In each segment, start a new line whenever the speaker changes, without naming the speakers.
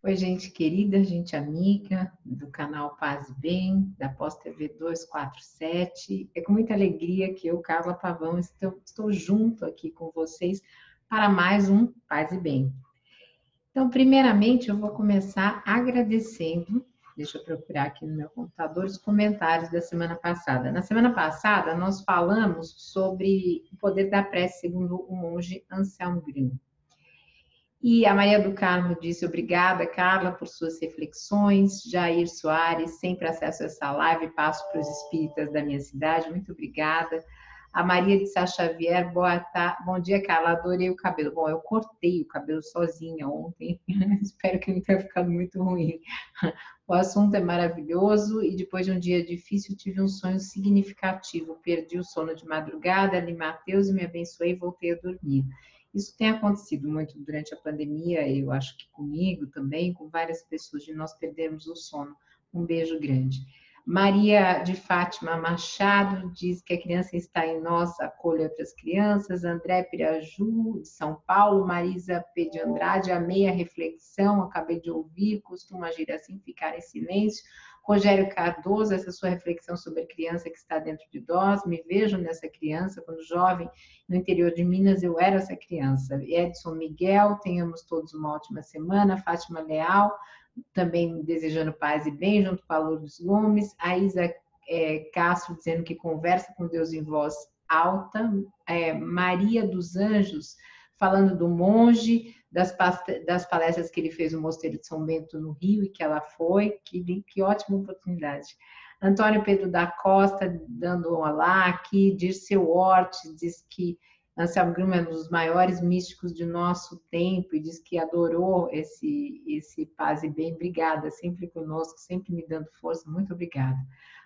Oi, gente querida, gente amiga do canal Paz e Bem, da Pós TV 247. É com muita alegria que eu, Carla Pavão, estou junto aqui com vocês para mais um Paz e Bem. Então, primeiramente, eu vou começar agradecendo, deixa eu procurar aqui no meu computador, os comentários da semana passada. Na semana passada, nós falamos sobre o poder da prece segundo o monge Anselmo Green. E a Maria do Carmo disse, obrigada, Carla, por suas reflexões. Jair Soares, sempre acesso a essa live, passo para os espíritas da minha cidade, muito obrigada. A Maria de Sá Xavier, boa tarde. Bom dia, Carla, adorei o cabelo. Bom, eu cortei o cabelo sozinha ontem, espero que não tenha ficado muito ruim. O assunto é maravilhoso e depois de um dia difícil tive um sonho significativo. Perdi o sono de madrugada, li Mateus e me abençoei e voltei a dormir. Isso tem acontecido muito durante a pandemia, eu acho que comigo também, com várias pessoas, de nós perdermos o sono. Um beijo grande. Maria de Fátima Machado diz que a criança está em nós, acolhe outras crianças. André Piraju, de São Paulo. Marisa P. de Andrade, amei a reflexão, acabei de ouvir, costuma agir assim, ficar em silêncio. Rogério Cardoso, essa sua reflexão sobre a criança que está dentro de nós, me vejo nessa criança, quando jovem, no interior de Minas, eu era essa criança. Edson Miguel, tenhamos todos uma ótima semana. Fátima Leal, também desejando paz e bem, junto com a Lourdes Gomes. A Isa Castro, dizendo que conversa com Deus em voz alta. Maria dos Anjos, falando do monge, das palestras que ele fez no Mosteiro de São Bento, no Rio, e que ela foi. Que ótima oportunidade. Antônio Pedro da Costa, dando um olá aqui. Dirceu Hort, diz que Anselmo Green é um dos maiores místicos de nosso tempo e diz que adorou esse paz e bem. Obrigada, sempre conosco, sempre me dando força. Muito obrigada.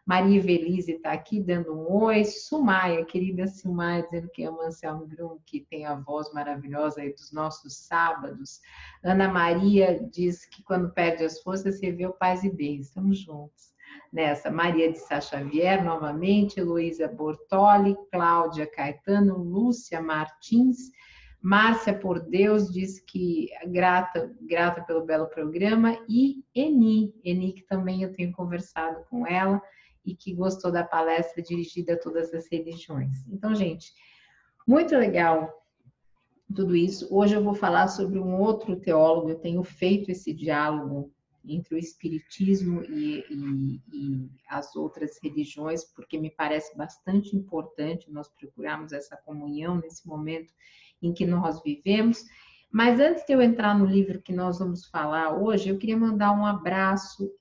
Maria Evelise está aqui dando um oi. Sumaia, querida Sumaia, dizendo que ama Anselmo Green, que tem a voz maravilhosa aí dos nossos sábados. Ana Maria diz que quando perde as forças, você vê o paz e bem. Estamos juntos nessa. Maria de Sá Xavier, novamente, Heloísa Bortoli, Cláudia Caetano, Lúcia Martins, Márcia Por Deus diz que grata pelo belo programa, e Eni, que também eu tenho conversado com ela e que gostou da palestra dirigida a todas as religiões. Então, gente, muito legal tudo isso. Hoje eu vou falar sobre um outro teólogo, eu tenho feito esse diálogo entre o espiritismo e as outras religiões, porque me parece bastante importante nós procurarmos essa comunhão nesse momento em que nós vivemos. Mas antes de eu entrar no livro que nós vamos falar hoje, eu queria mandar um abraço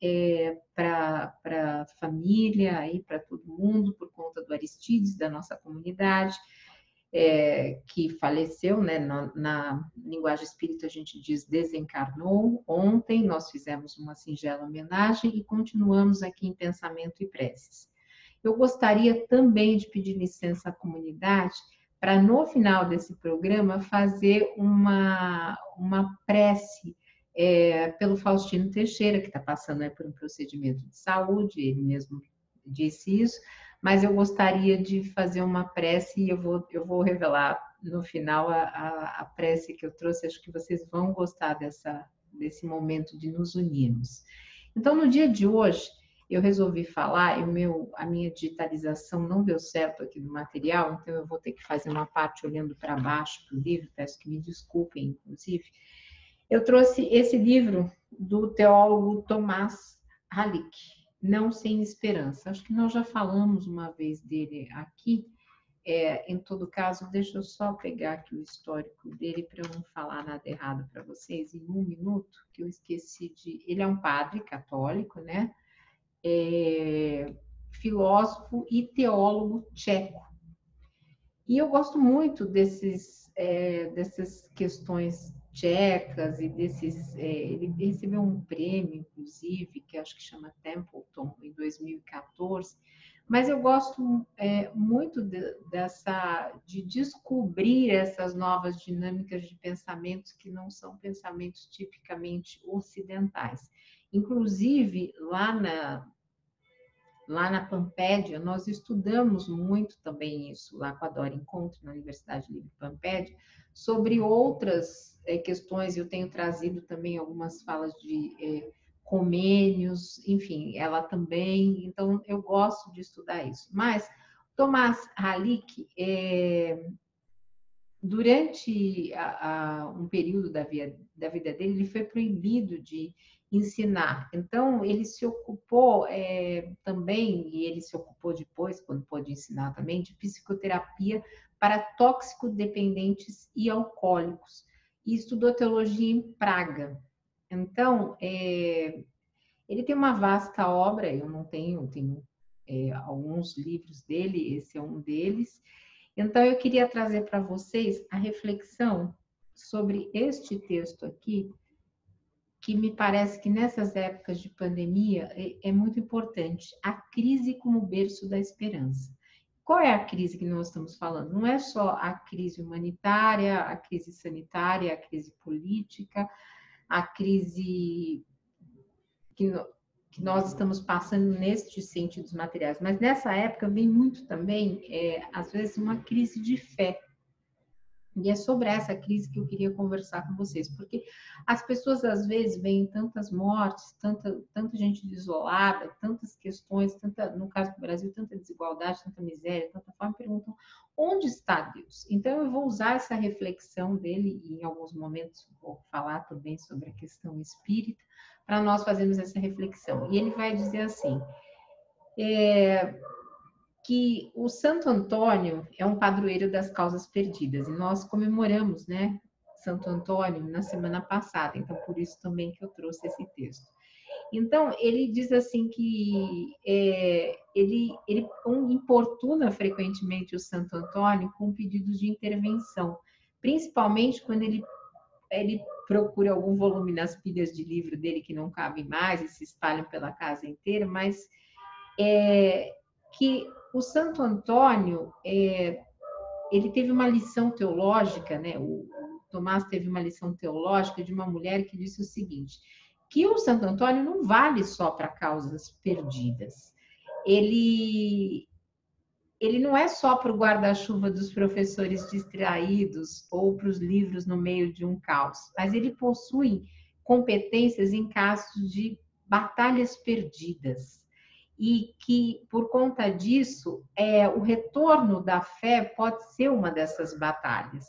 para a família e para todo mundo, por conta do Aristides, da nossa comunidade, que faleceu, né, na linguagem espírita a gente diz desencarnou. Ontem nós fizemos uma singela homenagem e continuamos aqui em pensamento e preces. Eu gostaria também de pedir licença à comunidade para, no final desse programa, fazer uma prece pelo Faustino Teixeira, que está passando por um procedimento de saúde, ele mesmo disse isso, mas eu gostaria de fazer uma prece e eu vou revelar no final a prece que eu trouxe. Acho que vocês vão gostar desse momento de nos unirmos. Então, no dia de hoje, eu resolvi falar, a minha digitalização não deu certo aqui no material, então eu vou ter que fazer uma parte olhando para baixo do livro, peço que me desculpem, inclusive. Eu trouxe esse livro do teólogo Tomás Halik, Não Sem Esperança. Acho que nós já falamos uma vez dele aqui. Em todo caso, deixa eu só pegar aqui o histórico dele para eu não falar nada errado para vocês em um minuto, que eu esqueci de... Ele é um padre católico, né? Filósofo e teólogo tcheco. E eu gosto muito dessas questões tchecas e ele recebeu um prêmio, inclusive, que acho que chama Templeton, em 2014, mas eu gosto muito de descobrir essas novas dinâmicas de pensamentos que não são pensamentos tipicamente ocidentais. Inclusive, lá lá na Pampédia, nós estudamos muito também isso, lá com a Dora Encontro, na Universidade Livre Pampédia, sobre outras questões. Eu tenho trazido também algumas falas de comênios, enfim, ela também. Então, eu gosto de estudar isso. Mas, Tomás Halick, durante um período da vida dele, ele foi proibido de ensinar. Então, ele se ocupou também, e ele se ocupou depois, quando pôde ensinar também, de psicoterapia para tóxico-dependentes e alcoólicos. E estudou teologia em Praga. Então, ele tem uma vasta obra, eu não tenho alguns livros dele, esse é um deles. Então, eu queria trazer para vocês a reflexão sobre este texto aqui, que me parece que nessas épocas de pandemia é muito importante. A crise como berço da esperança. Qual é a crise que nós estamos falando? Não é só a crise humanitária, a crise sanitária, a crise política, a crise que, que nós estamos passando nestes sentidos materiais, mas nessa época vem muito também, às vezes, uma crise de fé. E é sobre essa crise que eu queria conversar com vocês, porque as pessoas às vezes veem tantas mortes, tanta gente isolada, tantas questões, no caso do Brasil, tanta desigualdade, tanta miséria, tanta fome, perguntam onde está Deus? Então eu vou usar essa reflexão dele e em alguns momentos vou falar também sobre a questão espírita, para nós fazermos essa reflexão. E ele vai dizer assim, que o Santo Antônio é um padroeiro das causas perdidas, e nós comemoramos, né, Santo Antônio na semana passada, então por isso também que eu trouxe esse texto. Então, ele diz assim que ele importuna frequentemente o Santo Antônio com pedidos de intervenção, principalmente quando ele procura algum volume nas pilhas de livro dele que não cabem mais e se espalham pela casa inteira, mas que o Santo Antônio, ele teve uma lição teológica, né? O Tomás teve uma lição teológica de uma mulher que disse o seguinte, que o Santo Antônio não vale só para causas perdidas. Ele não é só para o guarda-chuva dos professores distraídos ou para os livros no meio de um caos, mas ele possui competências em casos de batalhas perdidas. E que, por conta disso, o retorno da fé pode ser uma dessas batalhas.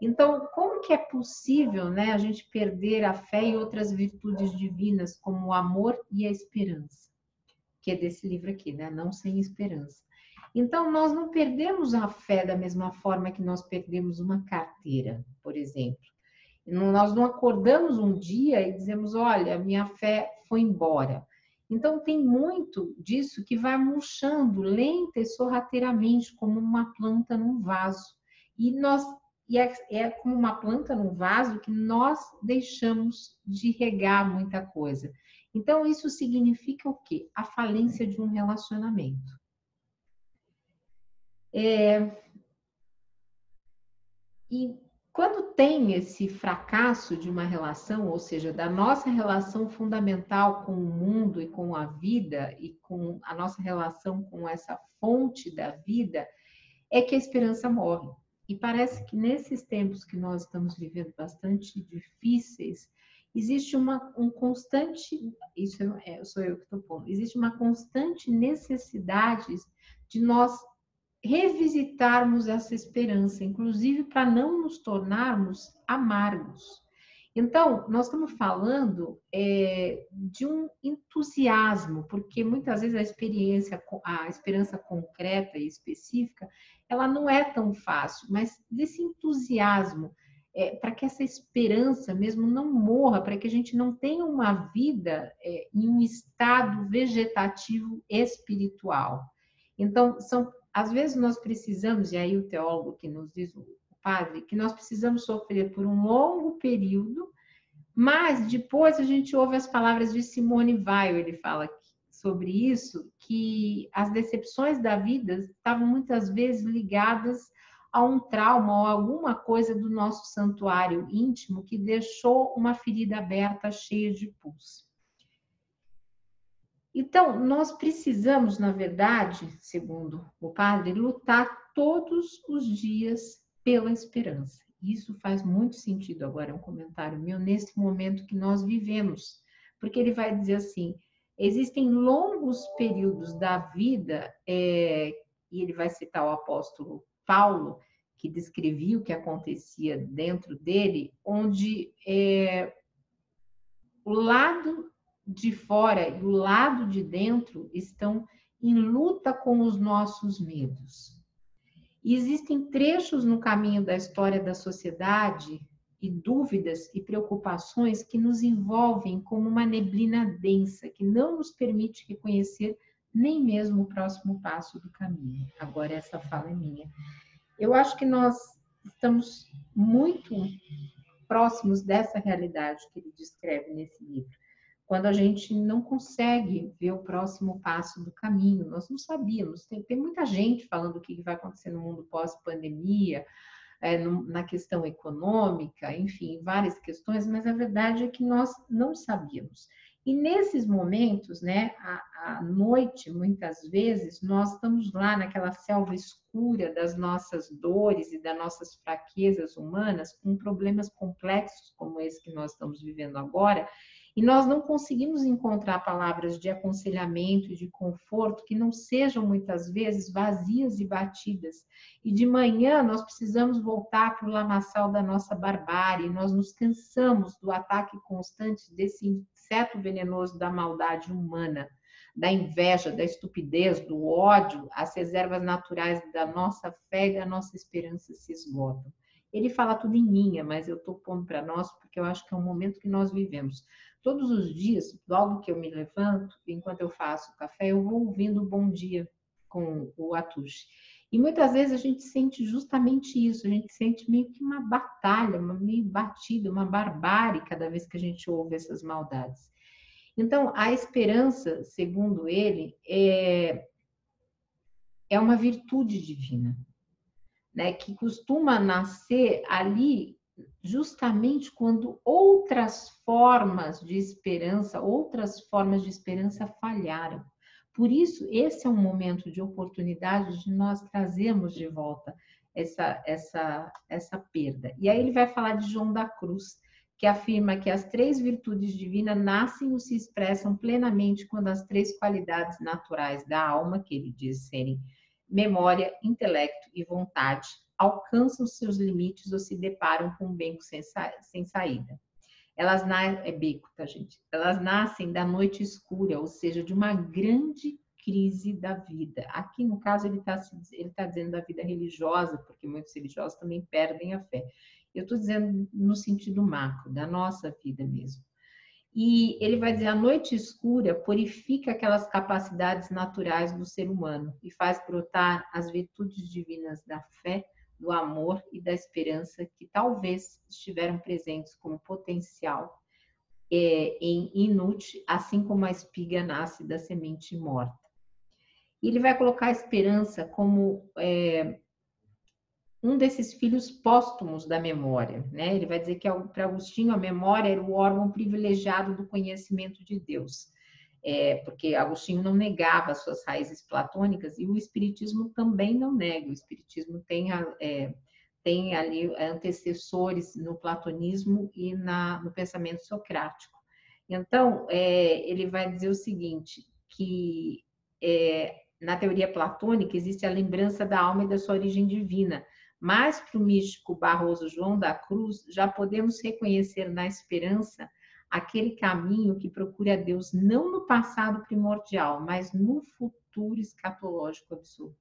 Então, como que é possível, né, a gente perder a fé e outras virtudes divinas, como o amor e a esperança? Que é desse livro aqui, né? Não sem esperança. Então, nós não perdemos a fé da mesma forma que nós perdemos uma carteira, por exemplo. Nós não acordamos um dia e dizemos, olha, minha fé foi embora. Então, tem muito disso que vai murchando lenta e sorrateiramente, como uma planta num vaso. E é como uma planta num vaso que nós deixamos de regar muita coisa. Então, isso significa o quê? A falência de um relacionamento. E quando tem esse fracasso de uma relação, ou seja, da nossa relação fundamental com o mundo e com a vida, e com a nossa relação com essa fonte da vida, é que a esperança morre. E parece que nesses tempos que nós estamos vivendo bastante difíceis, existe um constante, isso sou eu que estou pondo, existe uma constante necessidade de nós revisitarmos essa esperança, inclusive para não nos tornarmos amargos. Então, nós estamos falando de um entusiasmo, porque muitas vezes a esperança concreta e específica, ela não é tão fácil, mas desse entusiasmo, para que essa esperança mesmo não morra, para que a gente não tenha uma vida em um estado vegetativo espiritual. Então, às vezes nós precisamos, e aí o teólogo que nos diz, o padre, que nós precisamos sofrer por um longo período, mas depois a gente ouve as palavras de Simone Weil, ele fala sobre isso, que as decepções da vida estavam muitas vezes ligadas a um trauma ou alguma coisa do nosso santuário íntimo que deixou uma ferida aberta cheia de pus. Então, nós precisamos, na verdade, segundo o padre, lutar todos os dias pela esperança. Isso faz muito sentido agora, é um comentário meu, nesse momento que nós vivemos. Porque ele vai dizer assim, existem longos períodos da vida, e ele vai citar o apóstolo Paulo, que descrevia o que acontecia dentro dele, onde o lado de fora e o lado de dentro estão em luta com os nossos medos. E existem trechos no caminho da história da sociedade e dúvidas e preocupações que nos envolvem como uma neblina densa, que não nos permite reconhecer nem mesmo o próximo passo do caminho. Agora, essa fala é minha. Eu acho que nós estamos muito próximos dessa realidade que ele descreve nesse livro. Quando a gente não consegue ver o próximo passo do caminho, nós não sabíamos. Tem muita gente falando o que vai acontecer no mundo pós-pandemia, na questão econômica, enfim, várias questões, mas a verdade é que nós não sabíamos. E nesses momentos, né, à noite, muitas vezes, nós estamos lá naquela selva escura das nossas dores e das nossas fraquezas humanas, com problemas complexos como esse que nós estamos vivendo agora, e nós não conseguimos encontrar palavras de aconselhamento e de conforto que não sejam muitas vezes vazias e batidas. E de manhã nós precisamos voltar para o lamaçal da nossa barbárie, nós nos cansamos do ataque constante desse inseto venenoso da maldade humana, da inveja, da estupidez, do ódio, as reservas naturais da nossa fé e da nossa esperança se esgotam. Ele fala tudo em minha, mas eu estou pondo para nós porque eu acho que é um momento que nós vivemos. Todos os dias, logo que eu me levanto, enquanto eu faço o café, eu vou ouvindo o Bom Dia com o Atushi. E muitas vezes a gente sente justamente isso, a gente sente meio que uma batalha, meio batida, uma barbárie cada vez que a gente ouve essas maldades. Então, a esperança, segundo ele, é uma virtude divina, né, que costuma nascer ali justamente quando outras formas de esperança falharam. Por isso, esse é um momento de oportunidade de nós trazermos de volta essa perda. E aí ele vai falar de João da Cruz, que afirma que as três virtudes divinas nascem ou se expressam plenamente quando as três qualidades naturais da alma, que ele diz serem memória, intelecto e vontade, alcançam seus limites ou se deparam com um beco sem saída. Elas nascem, beco, tá, gente? Elas nascem da noite escura, ou seja, de uma grande crise da vida. Aqui, no caso, ele tá dizendo da vida religiosa, porque muitos religiosos também perdem a fé. Eu estou dizendo no sentido macro, da nossa vida mesmo. E ele vai dizer, a noite escura purifica aquelas capacidades naturais do ser humano e faz brotar as virtudes divinas da fé, do amor e da esperança que talvez estiveram presentes como potencial em inútil, assim como a espiga nasce da semente morta. E ele vai colocar a esperança como um desses filhos póstumos da memória, né? Ele vai dizer que para Agostinho a memória era o órgão privilegiado do conhecimento de Deus, porque Agostinho não negava as suas raízes platônicas e o Espiritismo também não nega. O Espiritismo tem ali antecessores no platonismo e no pensamento socrático. Então, ele vai dizer o seguinte, que na teoria platônica existe a lembrança da alma e da sua origem divina, mas para o místico Barroso João da Cruz, já podemos reconhecer na esperança aquele caminho que procura a Deus não no passado primordial, mas no futuro escatológico absoluto.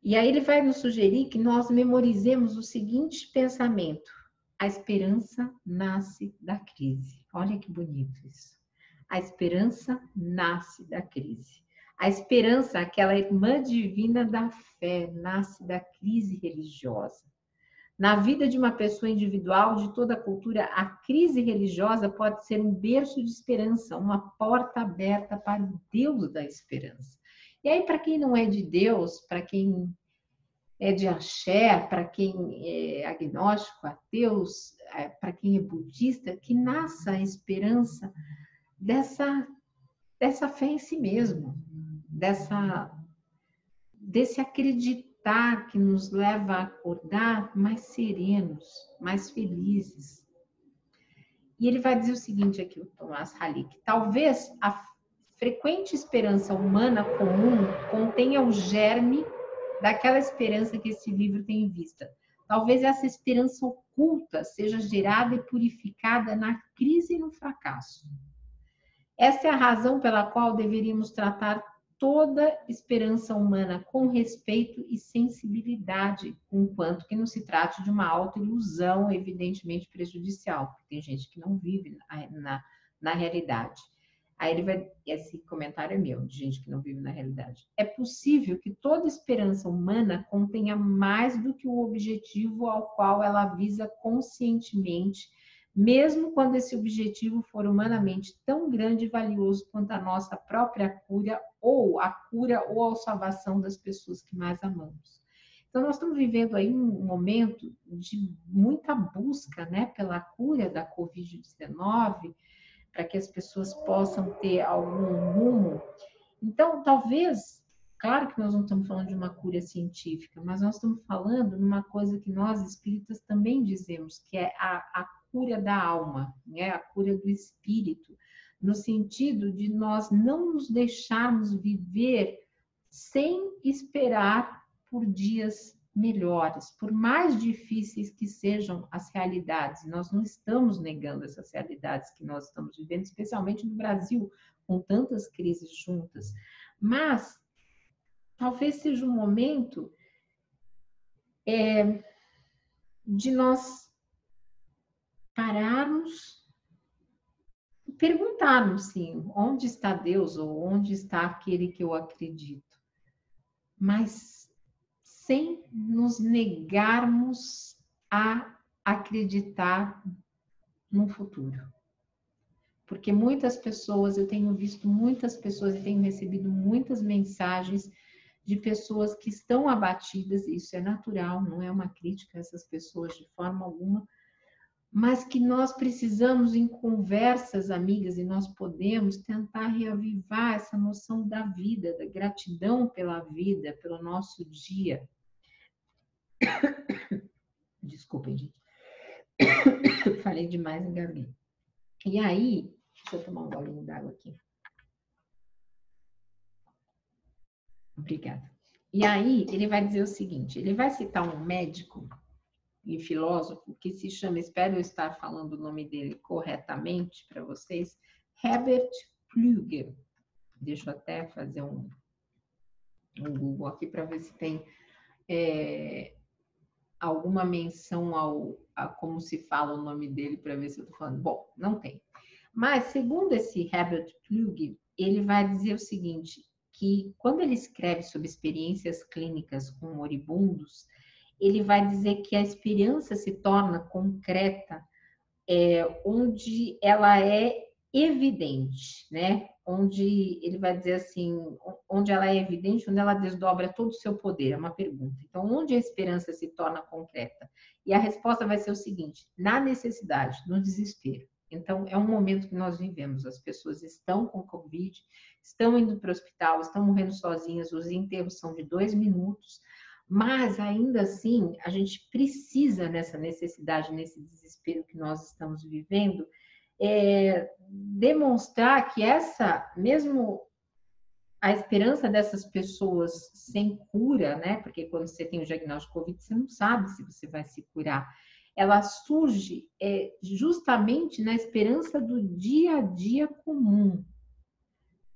E aí ele vai nos sugerir que nós memorizemos o seguinte pensamento: a esperança nasce da crise. Olha que bonito isso. A esperança nasce da crise. A esperança, aquela irmã divina da fé, nasce da crise religiosa. Na vida de uma pessoa individual, de toda a cultura, a crise religiosa pode ser um berço de esperança, uma porta aberta para o Deus da esperança. E aí, para quem não é de Deus, para quem é de axé, para quem é agnóstico, ateus, para quem é budista, que nasça a esperança dessa dessa fé em si mesmo, desse acreditar que nos leva a acordar mais serenos, mais felizes. E ele vai dizer o seguinte aqui, o Tomás Halik: talvez a frequente esperança humana comum contenha o germe daquela esperança que esse livro tem em vista. Talvez essa esperança oculta seja gerada e purificada na crise e no fracasso. Essa é a razão pela qual deveríamos tratar toda esperança humana com respeito e sensibilidade, enquanto que não se trate de uma autoilusão evidentemente prejudicial, porque tem gente que não vive na realidade. Aí ele vai, esse comentário é meu, de gente que não vive na realidade. É possível que toda esperança humana contenha mais do que o objetivo ao qual ela visa conscientemente, mesmo quando esse objetivo for humanamente tão grande e valioso quanto a nossa própria cura ou a salvação das pessoas que mais amamos. Então, nós estamos vivendo aí um momento de muita busca, né, pela cura da Covid-19, para que as pessoas possam ter algum rumo. Então, talvez, claro que nós não estamos falando de uma cura científica, mas nós estamos falando de uma coisa que nós espíritas também dizemos, que é a cura da alma, né? A cura do espírito, no sentido de nós não nos deixarmos viver sem esperar por dias melhores, por mais difíceis que sejam as realidades. Nós não estamos negando essas realidades que nós estamos vivendo, especialmente no Brasil, com tantas crises juntas. Mas talvez seja um momento de nós pararmos e perguntarmos, sim, onde está Deus ou onde está aquele que eu acredito? Mas sem nos negarmos a acreditar no futuro. Porque muitas pessoas, eu tenho visto muitas pessoas e tenho recebido muitas mensagens de pessoas que estão abatidas, e isso é natural, não é uma crítica a essas pessoas de forma alguma, mas que nós precisamos, em conversas amigas, e nós podemos tentar reavivar essa noção da vida, da gratidão pela vida, pelo nosso dia. Desculpem, gente. Falei demais, engasguei. E aí, deixa eu tomar um golinho d'água aqui. Obrigada. E aí, ele vai dizer o seguinte, ele vai citar um médico e filósofo que se chama, espero eu estar falando o nome dele corretamente para vocês, Herbert Pflüger. Deixa eu até fazer um Google aqui para ver se tem alguma menção a como se fala o nome dele, para ver se eu estou falando. Bom, não tem. Mas, segundo esse Herbert Pflüger, ele vai dizer o seguinte, que quando ele escreve sobre experiências clínicas com moribundos, ele vai dizer que a experiência se torna concreta onde ela é evidente, né? Onde ele vai dizer assim, onde ela é evidente, onde ela desdobra todo o seu poder, é uma pergunta. Então, onde a esperança se torna concreta? E a resposta vai ser o seguinte, na necessidade, no desespero. Então, é um momento que nós vivemos, as pessoas estão com Covid, estão indo para o hospital, estão morrendo sozinhas, os enterros são de 2 minutos, mas, ainda assim, a gente precisa, nessa necessidade, nesse desespero que nós estamos vivendo, demonstrar que mesmo a esperança dessas pessoas sem cura, né? Porque quando você tem o diagnóstico de Covid, você não sabe se você vai se curar. Ela surge justamente na esperança do dia a dia comum.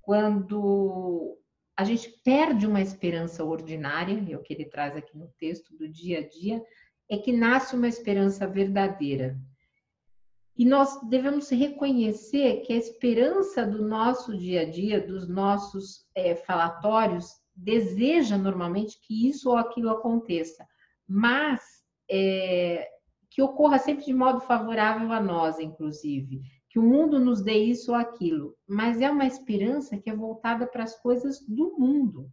Quando a gente perde uma esperança ordinária, é o que ele traz aqui no texto, do dia a dia, é que nasce uma esperança verdadeira. E nós devemos reconhecer que a esperança do nosso dia a dia, dos nossos falatórios, deseja normalmente que isso ou aquilo aconteça, mas que ocorra sempre de modo favorável a nós, inclusive. Que o mundo nos dê isso ou aquilo, mas é uma esperança que é voltada para as coisas do mundo,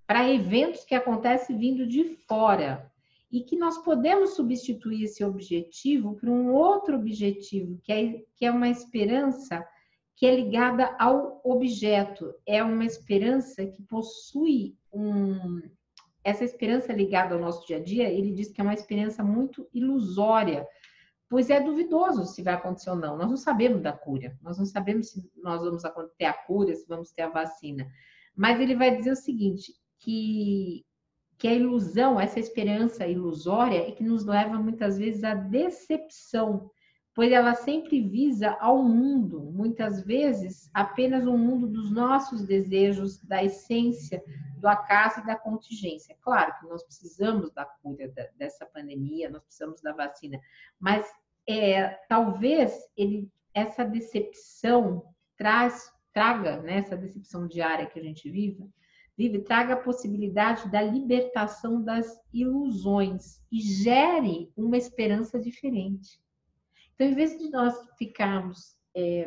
para eventos que acontecem vindo de fora, e que nós podemos substituir esse objetivo por um outro objetivo, que é uma esperança que é ligada ao objeto. É uma esperança que possui essa esperança ligada ao nosso dia a dia, ele diz que é uma esperança muito ilusória, pois é duvidoso se vai acontecer ou não. Nós não sabemos da cura, nós não sabemos se nós vamos ter a cura, se vamos ter a vacina. Mas ele vai dizer o seguinte, que a ilusão, essa esperança ilusória, é que nos leva muitas vezes à decepção, pois ela sempre visa ao mundo, muitas vezes apenas um mundo dos nossos desejos, da essência, do acaso e da contingência. Claro que nós precisamos da cura dessa pandemia, nós precisamos da vacina, mas talvez essa decepção traga, né, essa decepção diária que a gente vive, traga a possibilidade da libertação das ilusões e gere uma esperança diferente. Então, em vez de nós ficarmos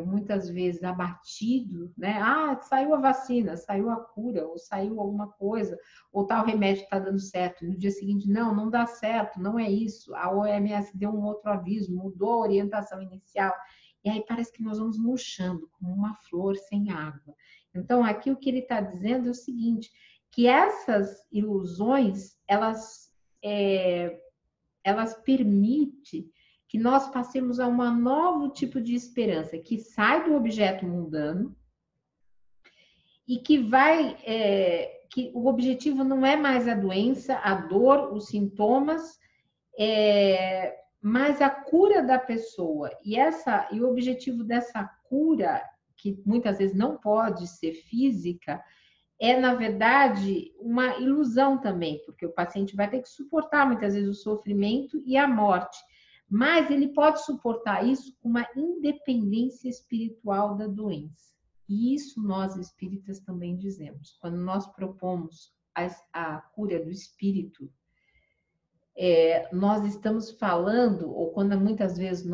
muitas vezes abatidos, né? Ah, saiu a vacina, saiu a cura, ou saiu alguma coisa, ou tal remédio está dando certo. E no dia seguinte, não dá certo, não é isso. A OMS deu um outro aviso, mudou a orientação inicial. E aí parece que nós vamos murchando, como uma flor sem água. Então, aqui o que ele está dizendo é o seguinte, que essas ilusões, elas permitem que nós passemos a um novo tipo de esperança, que sai do objeto mundano e que que o objetivo não é mais a doença, a dor, os sintomas, mas a cura da pessoa. E o objetivo dessa cura, que muitas vezes não pode ser física, é, na verdade, uma ilusão também, porque o paciente vai ter que suportar muitas vezes o sofrimento e a morte. Mas ele pode suportar isso com uma independência espiritual da doença. E isso nós espíritas também dizemos. Quando nós propomos a cura do espírito, nós estamos falando, ou quando muitas vezes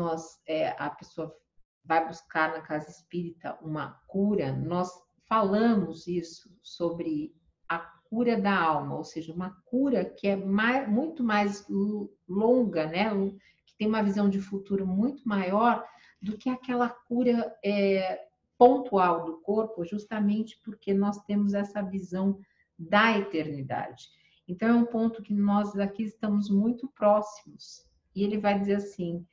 a pessoa vai buscar na casa espírita uma cura, nós falamos isso sobre a cura da alma, ou seja, uma cura que é muito mais longa, né? Que tem uma visão de futuro muito maior do que aquela cura pontual do corpo, justamente porque nós temos essa visão da eternidade. Então, é um ponto que nós aqui estamos muito próximos. E ele vai dizer assim,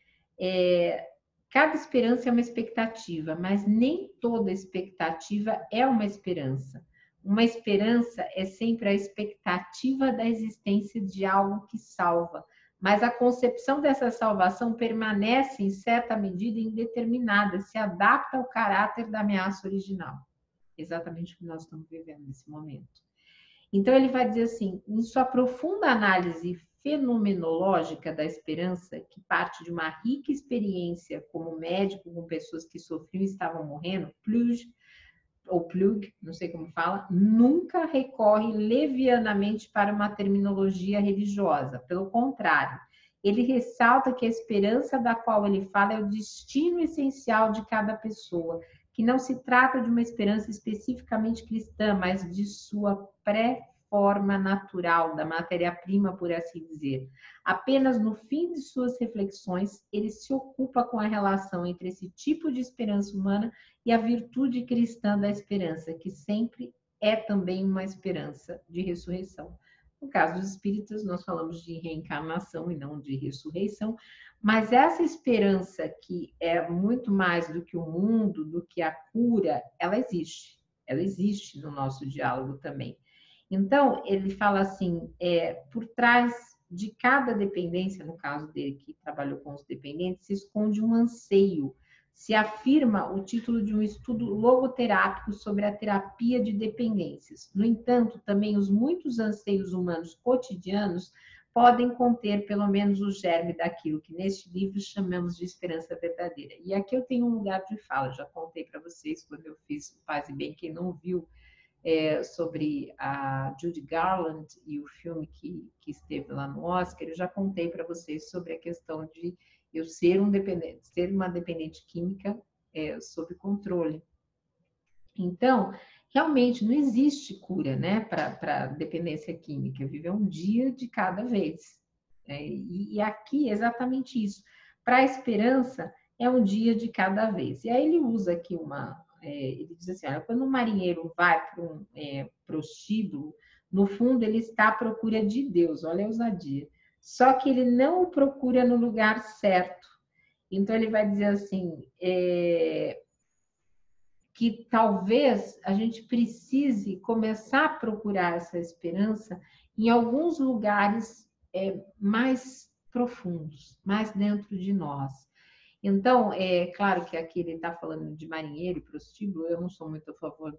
cada esperança é uma expectativa, mas nem toda expectativa é uma esperança. Uma esperança é sempre a expectativa da existência de algo que salva, mas a concepção dessa salvação permanece em certa medida indeterminada, se adapta ao caráter da ameaça original. Exatamente o que nós estamos vivendo nesse momento. Então ele vai dizer assim, em sua profunda análise fenomenológica da esperança, que parte de uma rica experiência como médico com pessoas que sofriam e estavam morrendo, Plug, não sei como fala, nunca recorre levianamente para uma terminologia religiosa. Pelo contrário, ele ressalta que a esperança da qual ele fala é o destino essencial de cada pessoa, que não se trata de uma esperança especificamente cristã, mas de sua pré-forma natural, da matéria-prima, por assim dizer. Apenas no fim de suas reflexões, ele se ocupa com a relação entre esse tipo de esperança humana e a virtude cristã da esperança, que sempre é também uma esperança de ressurreição. No caso dos espíritas, nós falamos de reencarnação e não de ressurreição, mas essa esperança que é muito mais do que o mundo, do que a cura, ela existe no nosso diálogo também. Então, ele fala assim, por trás de cada dependência, no caso dele que trabalhou com os dependentes, se esconde um anseio, se afirma o título de um estudo logoterápico sobre a terapia de dependências. No entanto, também os muitos anseios humanos cotidianos podem conter pelo menos o germe daquilo que neste livro chamamos de esperança verdadeira. E aqui eu tenho um lugar de fala, já contei para vocês quando eu fiz o Paz e Bem, quem não viu, sobre a Judy Garland e o filme que esteve lá no Oscar, eu já contei para vocês sobre a questão de eu ser uma dependente química sob controle. Então, realmente não existe cura, né, para dependência química, viver um dia de cada vez. E aqui é exatamente isso. Para a esperança, é um dia de cada vez. E aí ele usa aqui ele diz assim, olha, quando um marinheiro vai para um prostíbulo, no fundo ele está à procura de Deus, olha a ousadia. Só que ele não o procura no lugar certo. Então ele vai dizer assim, que talvez a gente precise começar a procurar essa esperança em alguns lugares mais profundos, mais dentro de nós. Então, é claro que aqui ele está falando de marinheiro e prostíbulo, eu não sou muito a favor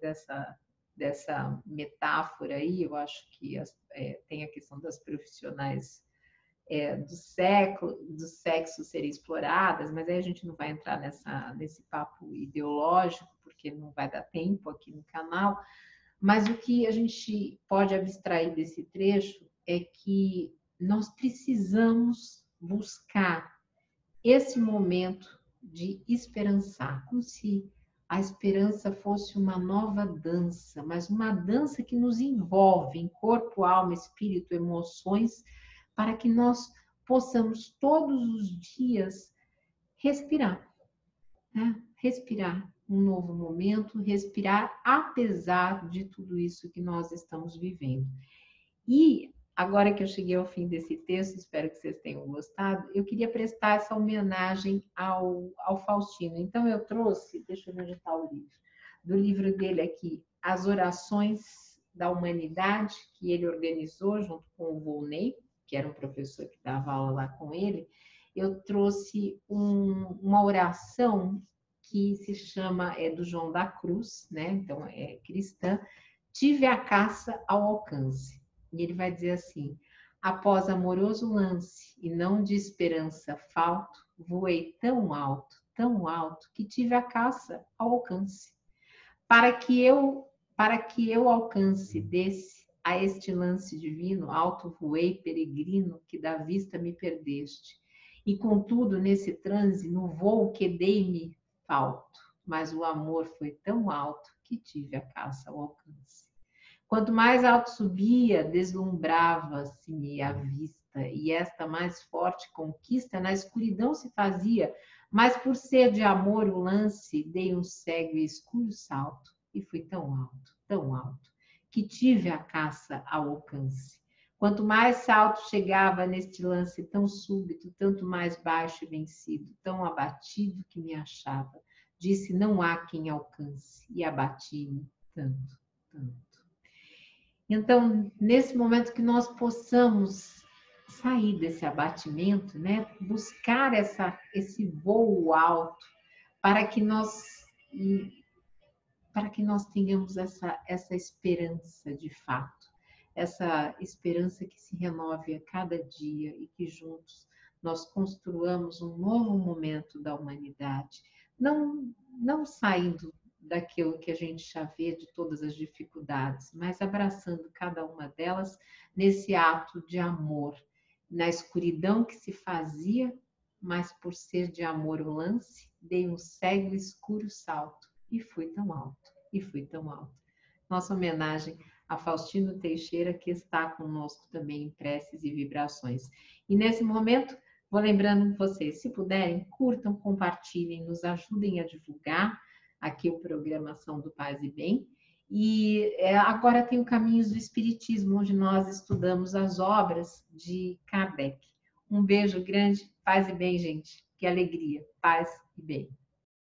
dessa metáfora aí, eu acho que tem a questão das profissionais do sexo serem exploradas, mas aí a gente não vai entrar nesse papo ideológico, porque não vai dar tempo aqui no canal. Mas o que a gente pode abstrair desse trecho é que nós precisamos buscar esse momento de esperançar, como se a esperança fosse uma nova dança, mas uma dança que nos envolve em corpo, alma, espírito, emoções, para que nós possamos todos os dias respirar, né? Respirar um novo momento, respirar apesar de tudo isso que nós estamos vivendo. E agora que eu cheguei ao fim desse texto, espero que vocês tenham gostado, eu queria prestar essa homenagem ao Faustino. Então eu trouxe, deixa eu ver onde está o livro, do livro dele aqui, As Orações da Humanidade, que ele organizou junto com o Volney, que era um professor que dava aula lá com ele. Eu trouxe uma oração que se chama, do João da Cruz, né? Então é cristã, tive a caça ao alcance. E ele vai dizer assim, após amoroso lance e não de esperança falto, voei tão alto, que tive a caça ao alcance. Para que eu alcance desse a este lance divino, alto voei peregrino que da vista me perdeste. E contudo, nesse transe, no voo que dei-me falto, mas o amor foi tão alto que tive a caça ao alcance. Quanto mais alto subia, deslumbrava-se-me a vista, e esta mais forte conquista na escuridão se fazia, mas por ser de amor o lance, dei um cego e escuro salto, e fui tão alto, que tive a caça ao alcance. Quanto mais salto chegava neste lance tão súbito, tanto mais baixo e vencido, tão abatido que me achava. Disse, não há quem alcance, e abati-me tanto. Então, nesse momento que nós possamos sair desse abatimento, né? Buscar esse voo alto para que nós tenhamos essa esperança de fato, essa esperança que se renove a cada dia e que juntos nós construamos um novo momento da humanidade, não saindo daquilo que a gente já vê de todas as dificuldades, mas abraçando cada uma delas nesse ato de amor, na escuridão que se fazia, mas por ser de amor o lance, dei um cego e escuro salto e fui tão alto. Nossa homenagem a Faustino Teixeira, que está conosco também em preces e vibrações. E nesse momento, vou lembrando vocês, se puderem, curtam, compartilhem, nos ajudem a divulgar aqui o Programação do Paz e Bem. E agora tem o Caminhos do Espiritismo, onde nós estudamos as obras de Kardec. Um beijo grande, paz e bem, gente. Que alegria, paz e bem.